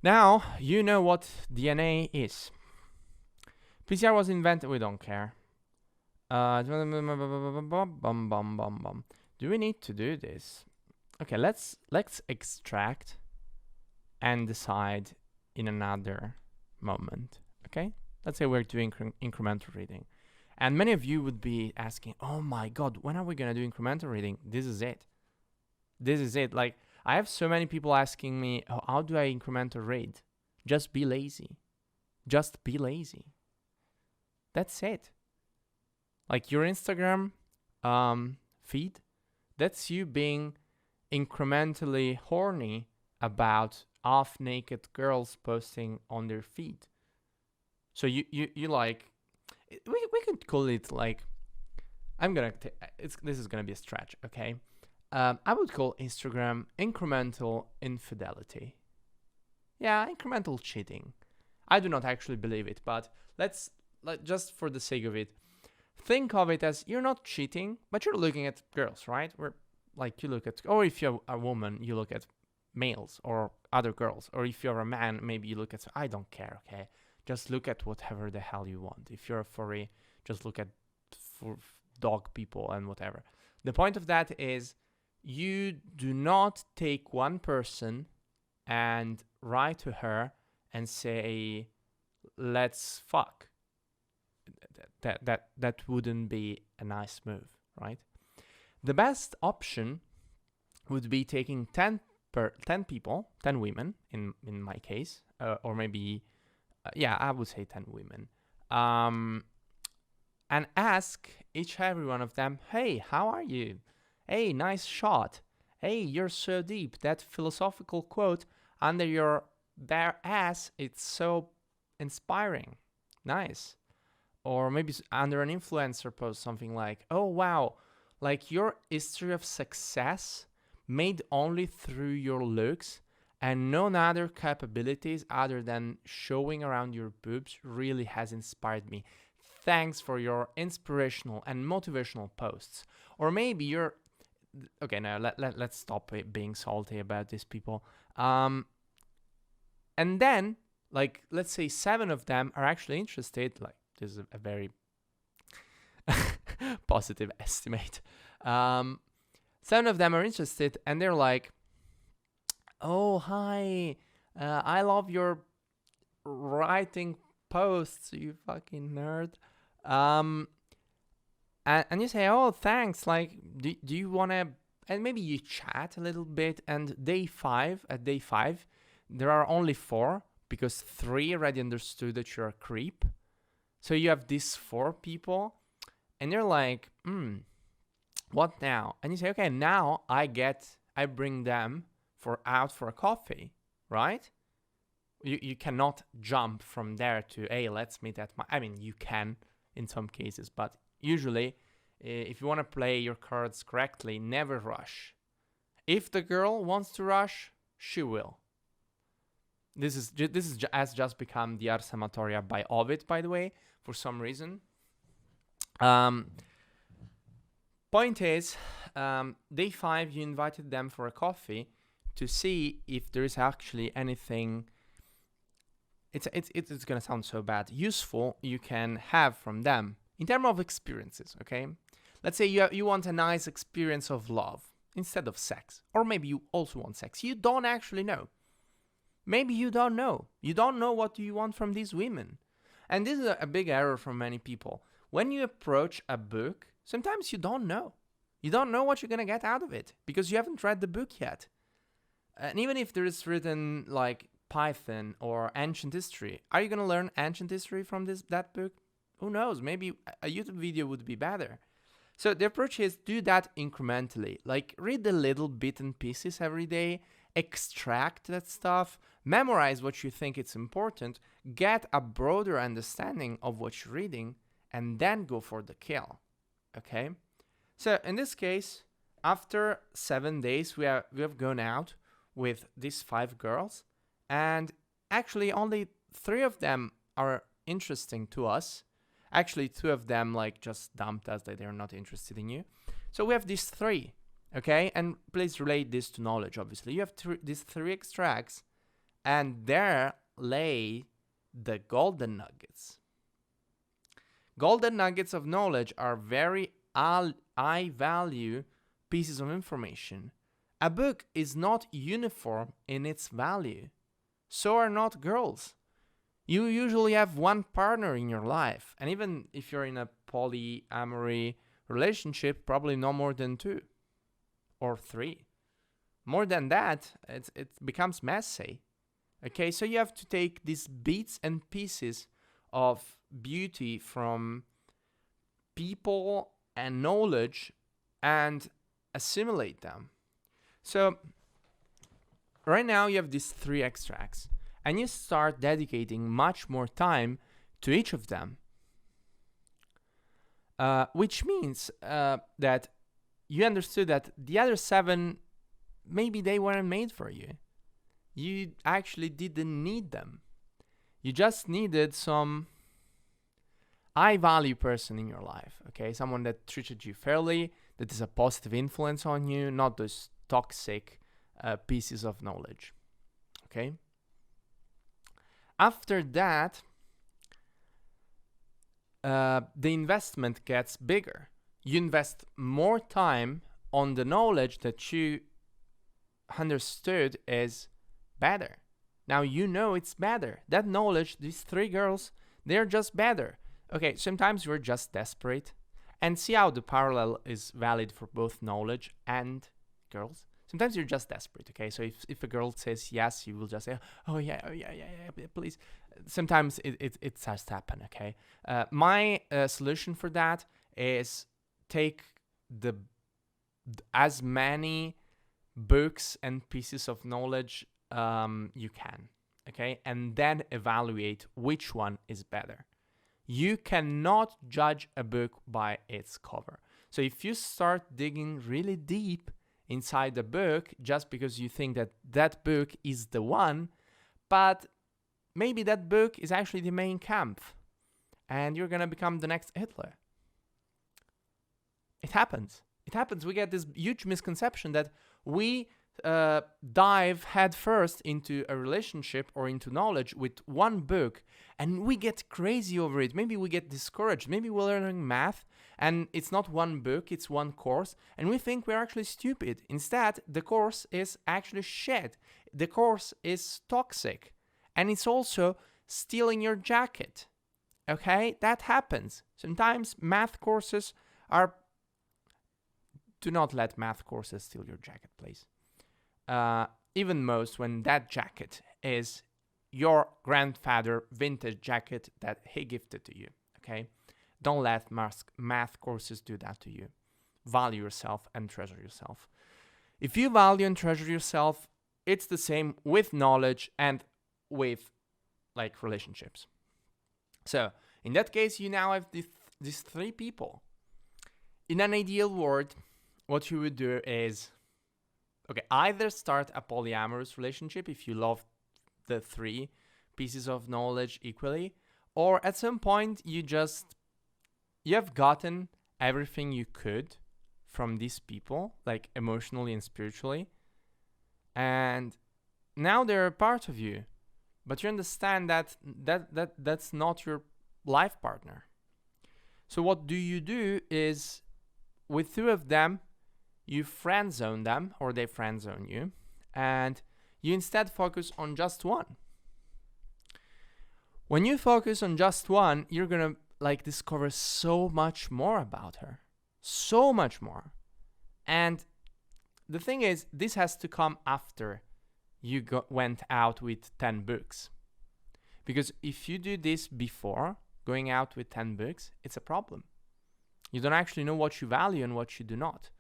Now, you know what DNA is. PCR was invented, we don't care. Do we need to do this? Okay, let's extract and decide in another moment, okay? Let's say we're doing incremental reading. And many of you would be asking, oh my God, when are we gonna do incremental reading? This is it. This is it. Like, I have so many people asking me, oh, how do I incremental read? Just be lazy. Just be lazy. That's it. Like your Instagram feed, that's you being incrementally horny about half-naked girls posting on their feed. So you like, we could call it like, this is gonna be a stretch, okay? I would call Instagram incremental infidelity. Yeah, incremental cheating. I do not actually believe it, but let's just for the sake of it, think of it as you're not cheating, but you're looking at girls, right? Or like you look at, or if you're a woman, you look at males or other girls, or if you're a man, maybe you look at, I don't care, okay? Just look at whatever the hell you want. If you're a furry, just look at dog people and whatever. The point of that is you do not take one person and write to her and say, let's fuck. That wouldn't be a nice move, right? The best option would be taking 10 people, 10 women in my case, or maybe, yeah, I would say 10 women, and ask every one of them, hey, how are you? Hey, nice shot. Hey, you're so deep. That philosophical quote under your bare ass, it's so inspiring. Nice. Or maybe under an influencer post, something like, oh, wow, like your history of success made only through your looks and no other capabilities other than showing around your boobs really has inspired me. Thanks for your inspirational and motivational posts. Or maybe you're, okay, no, let's stop being salty about these people. And then, like, let's say 7 of them are actually interested, like, this is a very positive estimate. 7 of them are interested and they're like, oh, hi, I love your writing posts, you fucking nerd. And you say, oh, thanks, like, do you want to, and maybe you chat a little bit, and at day 5, there are only 4, because 3 already understood that you're a creep. So you have these 4 people, and you're like, what now? And you say, okay, now I bring them out for a coffee, right? You cannot jump from there to, hey, let's meet at I mean, you can in some cases, but usually, if you want to play your cards correctly, never rush. If the girl wants to rush, she will. This has just become the Ars Amatoria by Ovid, by the way, for some reason. Point is, day 5, you invited them for a coffee to see if there is actually anything. It's gonna sound so bad. Useful you can have from them in terms of experiences. Okay, let's say you want a nice experience of love instead of sex, or maybe you also want sex. You don't actually know. Maybe you don't know. You don't know what you want from these women. And this is a big error for many people. When you approach a book, sometimes you don't know. You don't know what you're going to get out of it because you haven't read the book yet. And even if there is written like Python or ancient history, are you going to learn ancient history from that book? Who knows? Maybe a YouTube video would be better. So the approach is do that incrementally. Like read the little bit and pieces every day, extract that stuff, memorize what you think it's important, get a broader understanding of what you're reading, and then go for the kill. Okay? So in this case, after 7 days, we have gone out with these 5 girls, and actually only 3 of them are interesting to us. Actually, 2 of them like just dumped us, that they're not interested in you. So we have these 3, okay? And please relate this to knowledge, obviously. You have these 3 extracts, And there lay the golden nuggets. Golden nuggets of knowledge are very high value pieces of information. A book is not uniform in its value. So are not girls. You usually have one partner in your life, and even if you're in a polyamory relationship, probably no more than 2 or 3. More than that, it becomes messy. Okay, so you have to take these bits and pieces of beauty from people and knowledge and assimilate them. So right now you have these 3 extracts, and you start dedicating much more time to each of them. Which means that you understood that the other 7, maybe they weren't made for you. You actually didn't need them. You just needed some high value person in your life, okay? Someone that treated you fairly, that is a positive influence on you, not those toxic pieces of knowledge, okay? After that, the investment gets bigger. You invest more time on the knowledge that you understood is better. Now you know it's better. That knowledge, these 3 girls, they're just better. Okay, sometimes we're just desperate. And see how the parallel is valid for both knowledge and girls. Sometimes you're just desperate, okay? So if a girl says yes, you will just say, oh yeah, please. Sometimes it starts to happen, okay? My solution for that is take as many books and pieces of knowledge you can, okay? And then evaluate which one is better. You cannot judge a book by its cover. So if you start digging really deep inside the book just because you think that that book is the one, but maybe that book is actually the main camp and you're gonna become the next Hitler. It happens. We get this huge misconception that we dive headfirst into a relationship or into knowledge with one book and we get crazy over it. Maybe we get discouraged. Maybe we're learning math and it's not one book, it's one course, and we think we're actually stupid. Instead, the course is actually shit. The course is toxic and it's also stealing your jacket. Okay, that happens. Sometimes math courses are... Do not let math courses steal your jacket, please. Even most when that jacket is your grandfather vintage jacket that he gifted to you, okay? Don't let math courses do that to you. Value yourself and treasure yourself. If you value and treasure yourself, it's the same with knowledge and with like relationships. So in that case, you now have these 3 people. In an ideal world, what you would do is, okay, either start a polyamorous relationship if you love the 3 pieces of knowledge equally, or at some point you have gotten everything you could from these people, like emotionally and spiritually, and now they're a part of you, but you understand that's not your life partner. So what do you do is, with 2 of them, you friend zone them, or they friend zone you, and you instead focus on just one. When you focus on just one, you're gonna discover so much more about her. So much more. And the thing is, this has to come after you went out with 10 books. Because if you do this before going out with 10 books, it's a problem. You don't actually know what you value and what you do not.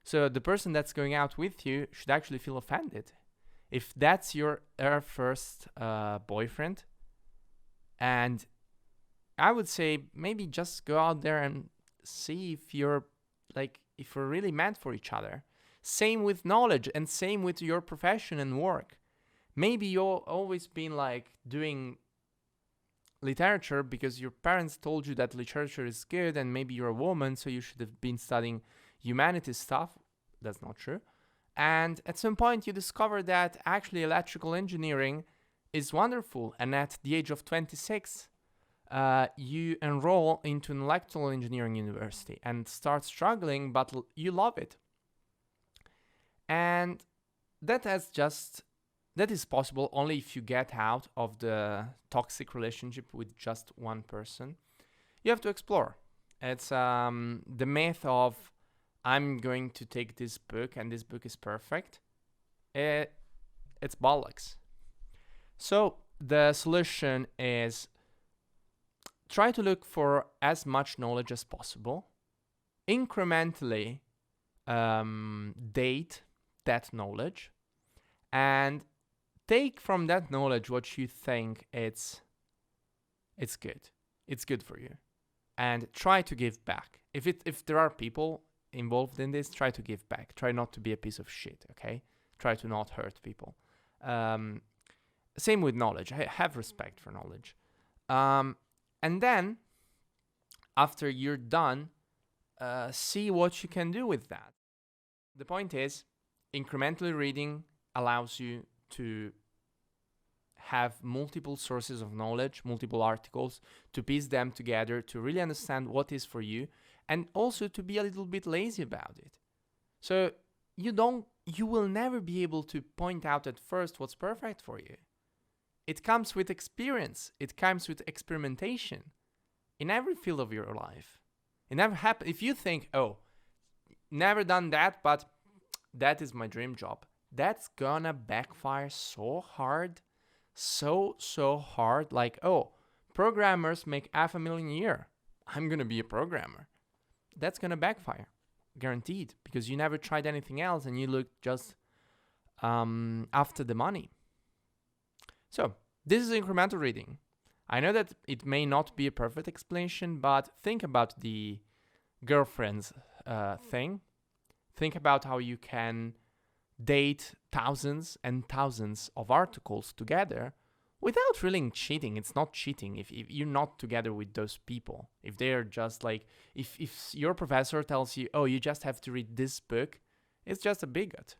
So the person that's going out with you should actually feel offended. If that's your first boyfriend, and I would say maybe just go out there and see if you're if we're really meant for each other. Same with knowledge and same with your profession and work. Maybe you've always been doing literature because your parents told you that literature is good, and maybe you're a woman, so you should have been studying humanities stuff. That's not true. And at some point you discover that actually electrical engineering is wonderful, and at the age of 26, you enroll into an electrical engineering university and start struggling, but you love it. And that is possible only if you get out of the toxic relationship with just one person. You have to explore. It's the myth of I'm going to take this book and this book is perfect. It's bollocks. So the solution is try to look for as much knowledge as possible. Incrementally date that knowledge and take from that knowledge what you think it's good for you, and try to give back. If there are people involved in this, try to give back. Try not to be a piece of shit, okay? Try to not hurt people. Same with knowledge. Have respect for knowledge. And then, after you're done, see what you can do with that. The point is, incrementally reading allows you to have multiple sources of knowledge, multiple articles, to piece them together, to really understand what is for you, and also to be a little bit lazy about it. So you will never be able to point out at first what's perfect for you. It comes with experience. It comes with experimentation in every field of your life. It never happens. If you think, oh, never done that, but that is my dream job, that's gonna backfire so hard, so hard. Like, oh, programmers make $500,000 a year. I'm gonna be a programmer. That's gonna backfire, guaranteed, because you never tried anything else and you look just after the money. So this is incremental reading. I know that it may not be a perfect explanation, but think about the girlfriends thing. Think about how you can date thousands and thousands of articles together without really cheating. It's not cheating if you're not together with those people. If they're just like, if your professor tells you, oh, you just have to read this book, it's just a bigot,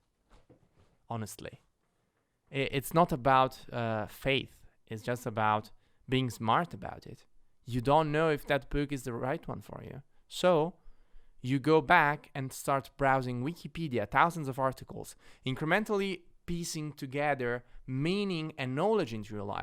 honestly. It's not about faith. It's just about being smart about it. You don't know if that book is the right one for you. So you go back and start browsing Wikipedia, thousands of articles, incrementally piecing together meaning and knowledge into your life.